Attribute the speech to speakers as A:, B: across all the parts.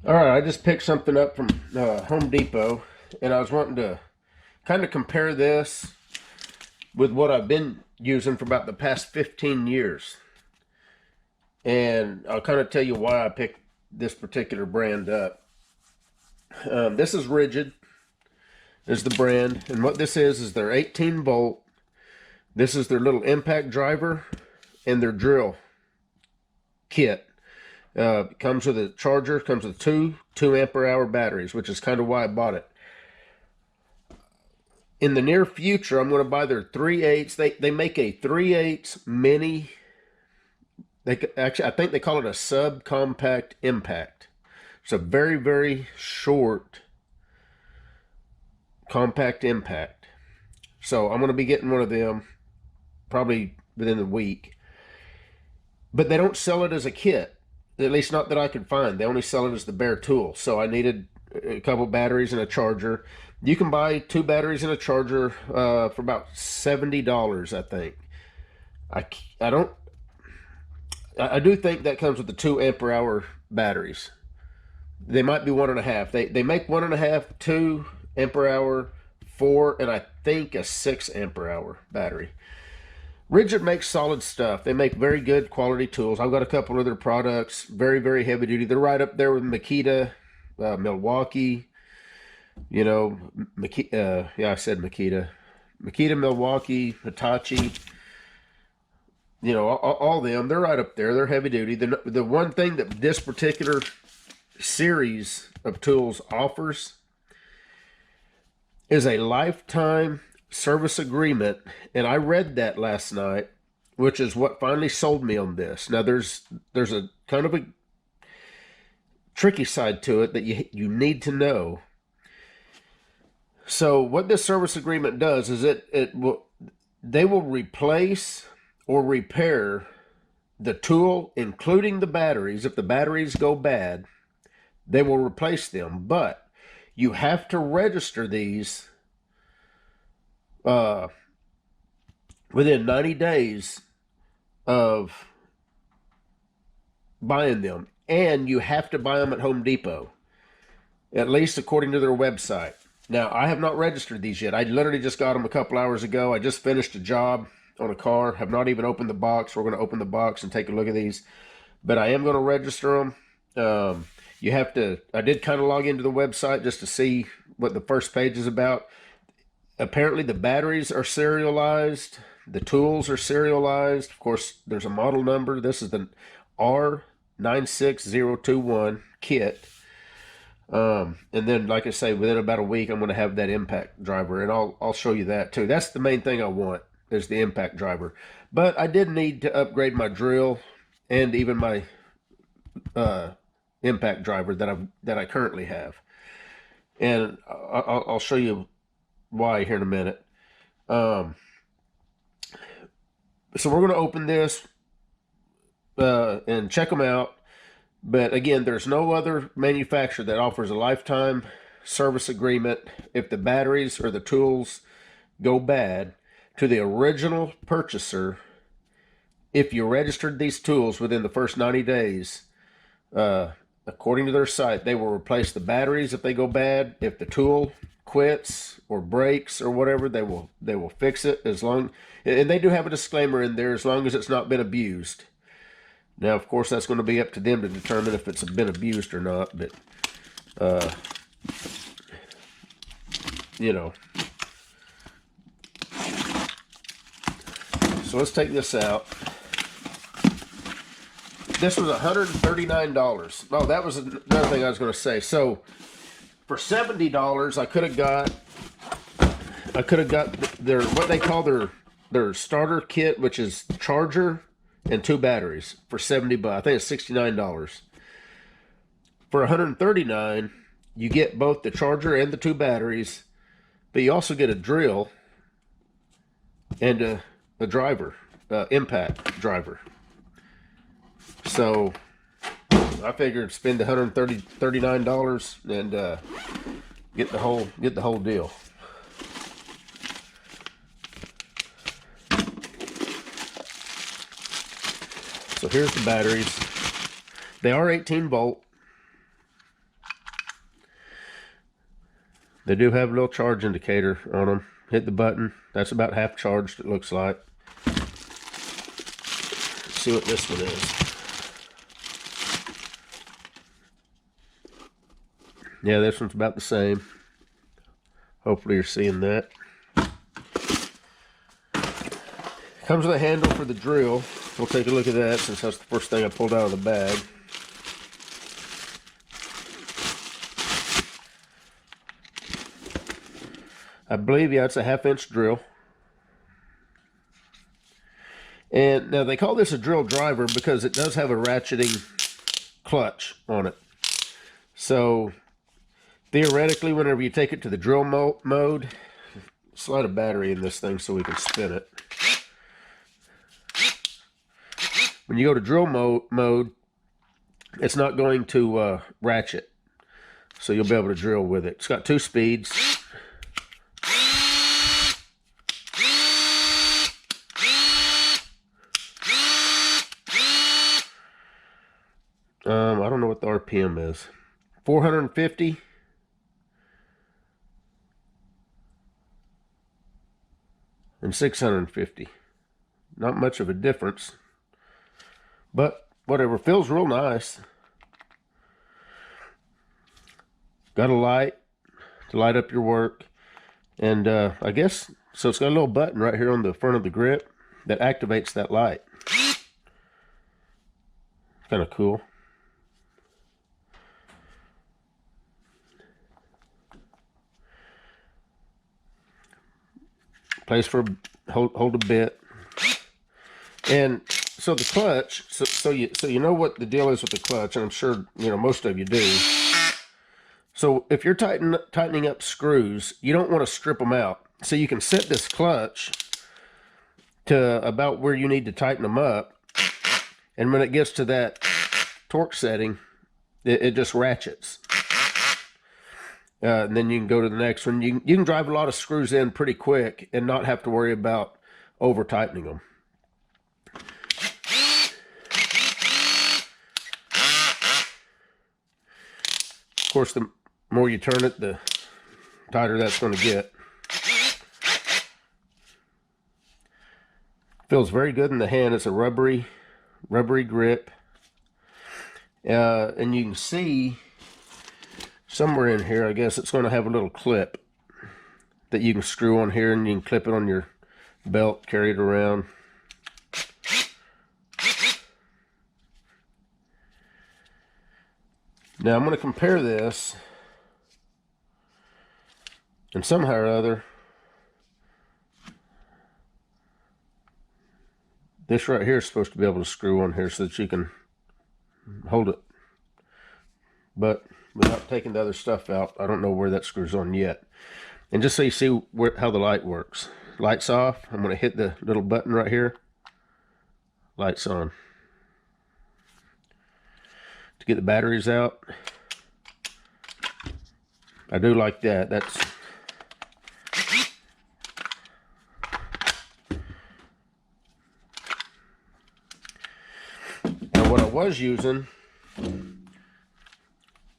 A: All right, I just picked something up from Home Depot, and I was wanting to kind of compare this with what I've been using for about the past 15 years. And I'll kind of tell you why I picked this particular brand up. This is Ridgid, is the brand, and what this is their 18 volt. This is their little impact driver and their drill kit. Comes with a charger, comes with two ampere hour batteries, which is kind of why I bought it. In the near future, I'm going to buy their 3/8. They make a 3/8 mini. Actually, I think they call it a subcompact impact. It's a very, very short compact impact. So I'm going to be getting one of them probably within the week. But they don't sell it as a kit. At least not that I could find. They only sell it as the bare tool. So I needed a couple batteries and a charger. You can buy 2 batteries and a charger for about $70, I think. I do think that comes with the 2 ampere hour batteries. They might be 1.5. They make 1.5, 2 ampere hour, 4, and I think a 6 ampere hour battery. Ridgid makes solid stuff. They make very good quality tools. I've got a couple of their products, very, very heavy duty. They're right up there with Makita, Milwaukee. You know, yeah, I said Makita. Makita, Milwaukee, Hitachi. You know, all them. They're right up there. They're heavy duty. The one thing that this particular series of tools offers is a lifetime service agreement, and I read that last night, which is what finally sold me on this. Now there's a kind of a tricky side to it that you need to know. So what this service agreement does is they will replace or repair the tool, including the batteries. If the batteries go bad, they will replace them, but you have to register these within 90 days of buying them. And you have to buy them at Home Depot, at least according to their website. Now, I have not registered these yet. I literally just got them a couple hours ago. I just finished a job on a car. Have not even opened the box. We're going to open the box and take a look at these. But I am going to register them. You have to, I did kind of log into the website just to see what the first page is about. Apparently the batteries are serialized. The tools are serialized. Of course, there's a model number. This is the R96021 kit. And then, like I say, within about a week, I'm going to have that impact driver, and I'll show you that too. That's the main thing I want, is the impact driver. But I did need to upgrade my drill and even my impact driver that I currently have, and I'll show you why here in a minute. So we're going to open this and check them out. But again, there's no other manufacturer that offers a lifetime service agreement if the batteries or the tools go bad to the original purchaser. If you registered these tools within the first 90 days, according to their site, they will replace the batteries if they go bad. If the tool quits or breaks or whatever, they will fix it, as long, and they do have a disclaimer in there, as long as it's not been abused. Now, of course, that's going to be up to them to determine if it's been abused or not, but you know. So let's take this out. This was $139. Oh, that was another thing I was going to say. So for $70, I could have got their, what they call their starter kit, which is charger and 2 batteries for $70. I think it's $69. For $139, you get both the charger and the 2 batteries, but you also get a drill and a driver, impact driver. So I figured spend $139 and get the whole deal. So here's the batteries. They are 18 volt. They do have a little charge indicator on them. Hit the button. That's about half charged, it looks like. Let's see what this one is. Yeah, this one's about the same. Hopefully you're seeing that. Comes with a handle for the drill. We'll take a look at that since that's the first thing I pulled out of the bag. I believe, yeah, it's a 1/2-inch drill. And now they call this a drill driver because it does have a ratcheting clutch on it. So theoretically, whenever you take it to the drill mode, slide a battery in this thing so we can spin it. When you go to drill mode, it's not going to ratchet. So you'll be able to drill with it. It's got 2 speeds. I don't know what the RPM is. 450. And 650. Not much of a difference. But whatever, feels real nice. Got a light to light up your work. And I guess, so it's got a little button right here on the front of the grip that activates that light. Kind of cool. Place for hold a bit. And so the clutch, so you know what the deal is with the clutch, and I'm sure most of you do. So if you're tightening up screws, you don't want to strip them out. So you can set this clutch to about where you need to tighten them up, and when it gets to that torque setting, it just ratchets. And then you can go to the next one. You can drive a lot of screws in pretty quick and not have to worry about over tightening them. Of course, the more you turn it, the tighter that's going to get. Feels very good in the hand. It's a rubbery grip. And you can see somewhere in here, I guess it's going to have a little clip that you can screw on here, and you can clip it on your belt, carry it around. Now I'm going to compare this, and somehow or other, this right here is supposed to be able to screw on here so that you can hold it. But without taking the other stuff out, I don't know where that screws on yet. And just so you see how the light works. Light's off. I'm going to hit the little button right here. Light's on. To get the batteries out. I do like that. That's now what I was using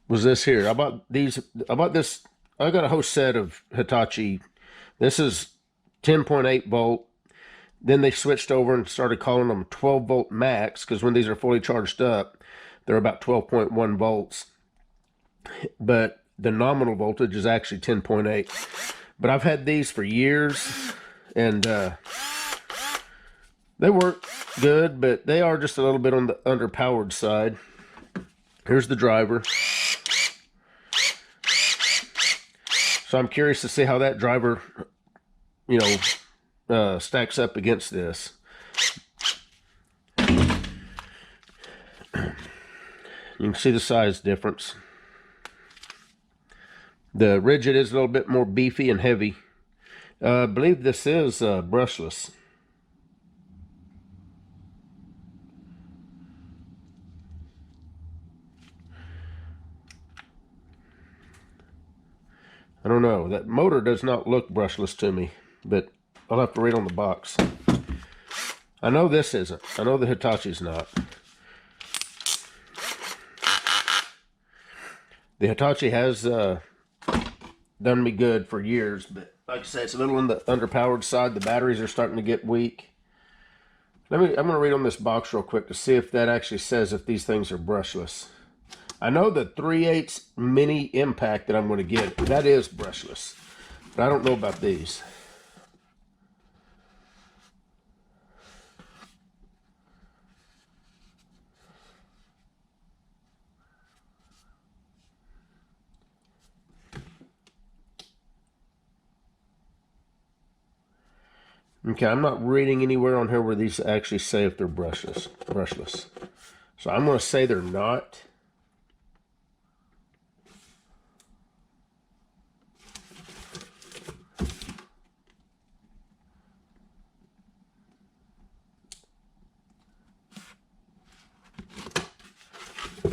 A: was this here. I bought this. I got a whole set of Hitachi. This is 10.8 volt. Then they switched over and started calling them 12 volt max, because when these are fully charged up, they're about 12.1 volts. But the nominal voltage is actually 10.8. But I've had these for years, and they work good, but they are just a little bit on the underpowered side. Here's the driver. So I'm curious to see how that driver, stacks up against this. You can see the size difference. The Ridgid is a little bit more beefy and heavy. I believe this is brushless. I don't know. That motor does not look brushless to me, but I'll have to read on the box. I know this isn't. I know the Hitachi's not. The Hitachi has done me good for years, but like I say, it's a little on the underpowered side. The batteries are starting to get weak. I'm going to read on this box real quick to see if that actually says if these things are brushless. I know the 3/8 mini impact that I'm going to get, that is brushless, but I don't know about these. Okay, I'm not reading anywhere on here where these actually say if they're brushless. So I'm going to say they're not.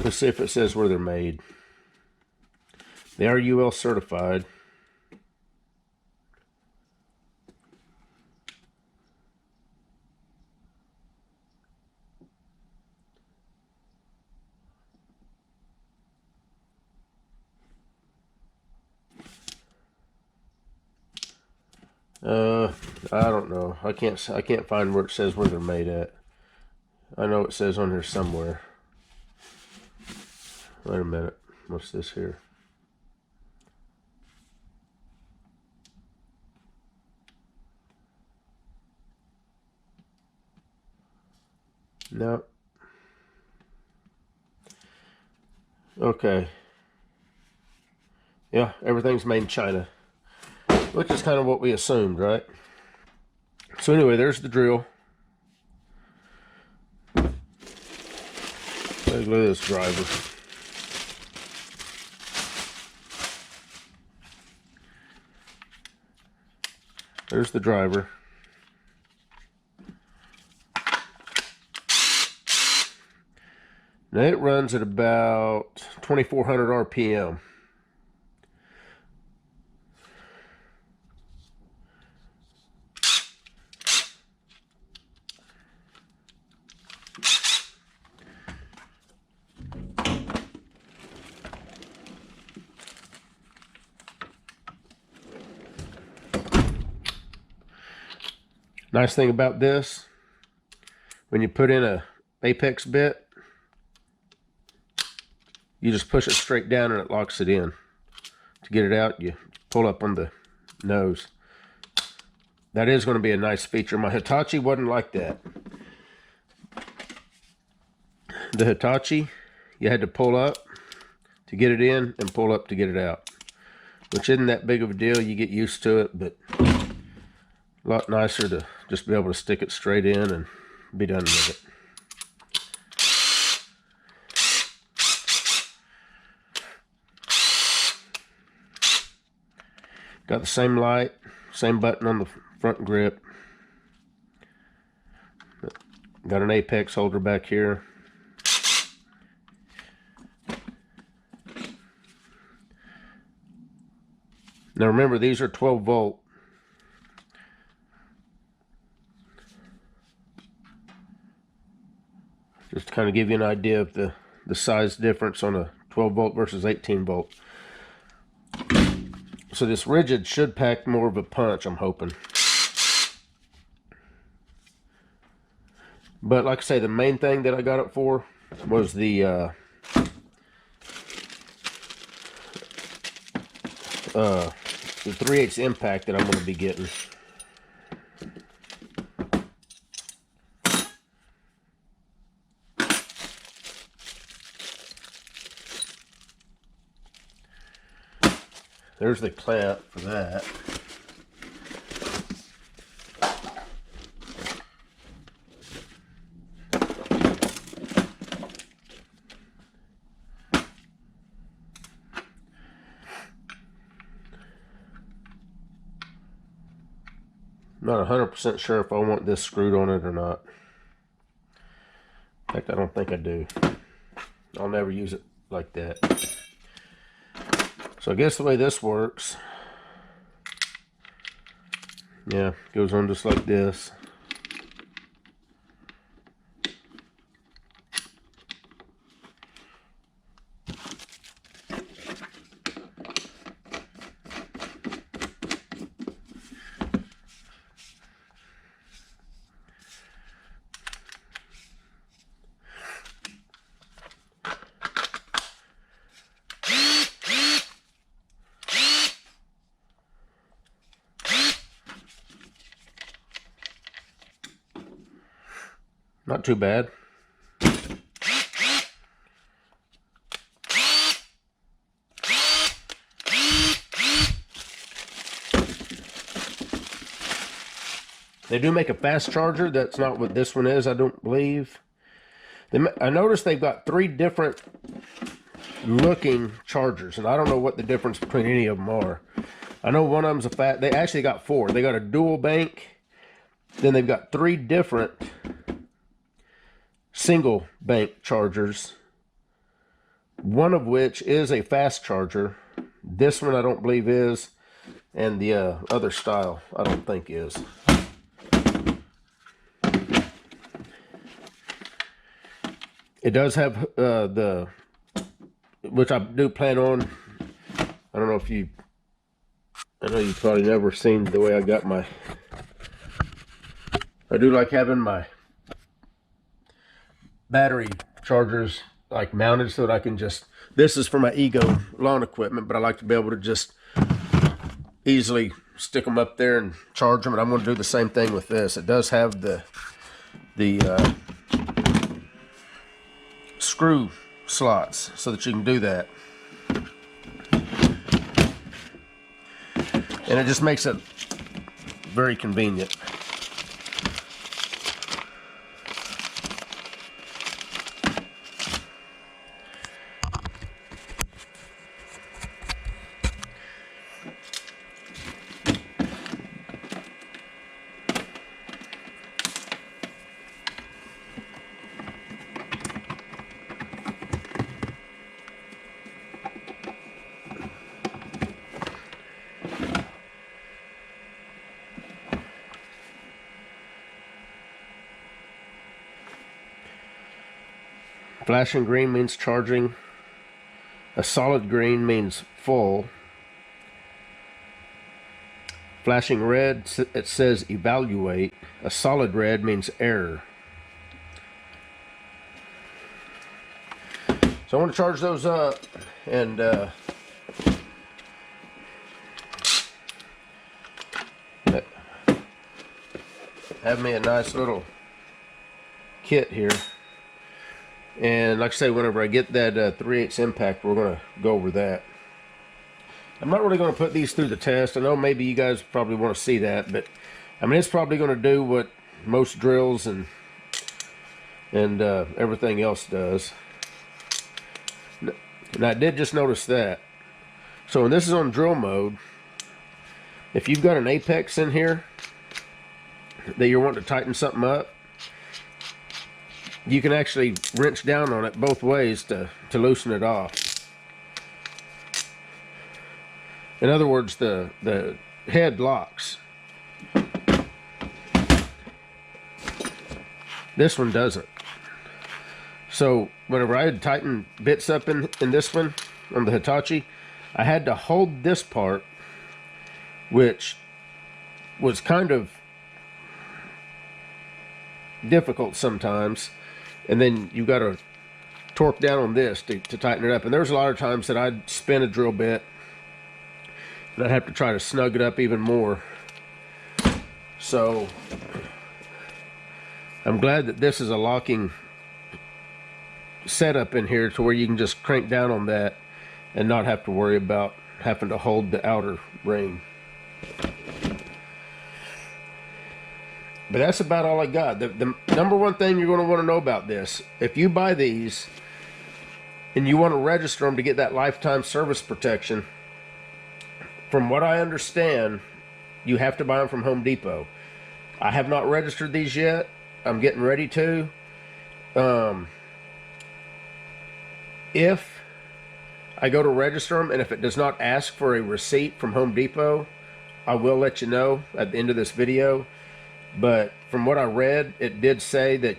A: Let's see if it says where they're made. They are UL certified. I don't know. I can't find where it says where they're made at. I know it says on here somewhere. Wait a minute. What's this here? No. Okay. Yeah, everything's made in China, which is kind of what we assumed, right? So anyway, there's the drill. Look at this driver. There's the driver. Now it runs at about 2,400 RPM. Nice thing about this, when you put in a apex bit, you just push it straight down and it locks it in. To get it out, you pull up on the nose. That is going to be a nice feature. My Hitachi wasn't like that. The Hitachi, you had to pull up to get it in and pull up to get it out, which isn't that big of a deal. You get used to it, but a lot nicer to just be able to stick it straight in and be done with it. Got the same light, same button on the front grip. Got an apex holder back here. Now remember, these are 12 volt. Just to kind of give you an idea of the size difference on a 12 volt versus 18 volt. So this Ridgid should pack more of a punch, I'm hoping. But like I say, the main thing that I got it for was the 3/8 impact that I'm going to be getting. There's the clamp for that. Not 100% sure if I want this screwed on it or not. In fact, I don't think I do. I'll never use it like that. So I guess the way this works, yeah, goes on just like this. Not too bad. They do make a fast charger. That's not what this one is, I don't believe. I noticed they've got 3 different looking chargers, and I don't know what the difference between any of them are. I know one of them's a fat. They actually got 4. They got a dual bank. Then they've got 3 different single bank chargers. One of which is a fast charger. This one I don't believe is. And the other style I don't think is. It does have which I do plan on. I don't know if you, I know you've probably never seen the way I got my, I do like having my battery chargers like mounted so that I can just, this is for my Ego lawn equipment, but I like to be able to just easily stick them up there and charge them, and I'm going to do the same thing with this. It does have the screw slots so that you can do that, and it just makes it very convenient. Flashing green means charging. A solid green means full. Flashing red, it says evaluate. A solid red means error. So I want to charge those up and have me a nice little kit here. And like I say, whenever I get that 3/8 impact, we're going to go over that. I'm not really going to put these through the test. I know maybe you guys probably want to see that, but I mean, it's probably going to do what most drills and everything else does. And I did just notice that. So when this is on drill mode, if you've got an apex in here that you're wanting to tighten something up, you can actually wrench down on it both ways to loosen it off. In other words, the head locks. This one doesn't. So whenever I had tightened bits up in this one, on the Hitachi, I had to hold this part, which was kind of difficult sometimes. And then you got to torque down on this to tighten it up. And there's a lot of times that I'd spin a drill bit and I'd have to try to snug it up even more. So I'm glad that this is a locking setup in here to where you can just crank down on that and not have to worry about having to hold the outer ring. But that's about all I got. The number one thing you're going to want to know about this, if you buy these and you want to register them to get that lifetime service protection, from what I understand, you have to buy them from Home Depot. I have not registered these yet. I'm getting ready to. If I go to register them and if it does not ask for a receipt from Home Depot, I will let you know at the end of this video. But from what I read, it did say that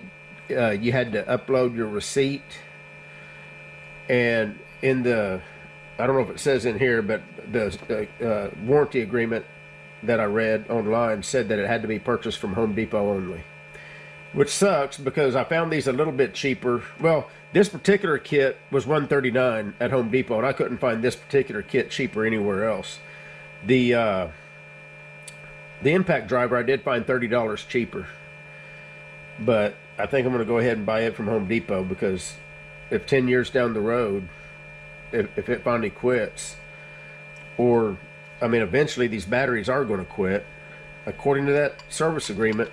A: you had to upload your receipt. And in the, I don't know if it says in here, but the warranty agreement that I read online said that it had to be purchased from Home Depot only. Which sucks because I found these a little bit cheaper. Well, this particular kit was $139 at Home Depot, and I couldn't find this particular kit cheaper anywhere else. The impact driver I did find $30 cheaper. But I think I'm going to go ahead and buy it from Home Depot, because if 10 years down the road, if it finally quits, or, I mean, eventually these batteries are going to quit. According to that service agreement,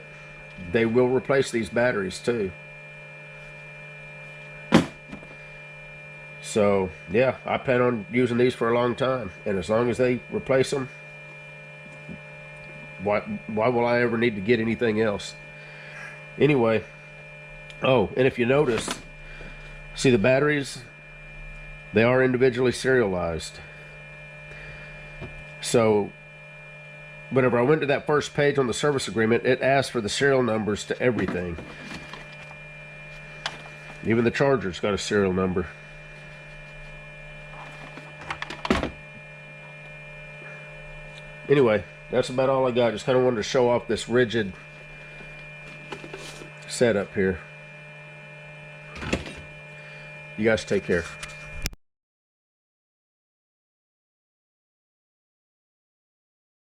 A: they will replace these batteries too. So, yeah, I plan on using these for a long time. And as long as they replace them, why will I ever need to get anything else? Anyway, oh, and if you notice, see the batteries? They are individually serialized. So, whenever I went to that first page on the service agreement, it asked for the serial numbers to everything. Even the charger's got a serial number. Anyway, that's about all I got. Just kind of wanted to show off this Ridgid setup here. You guys take care.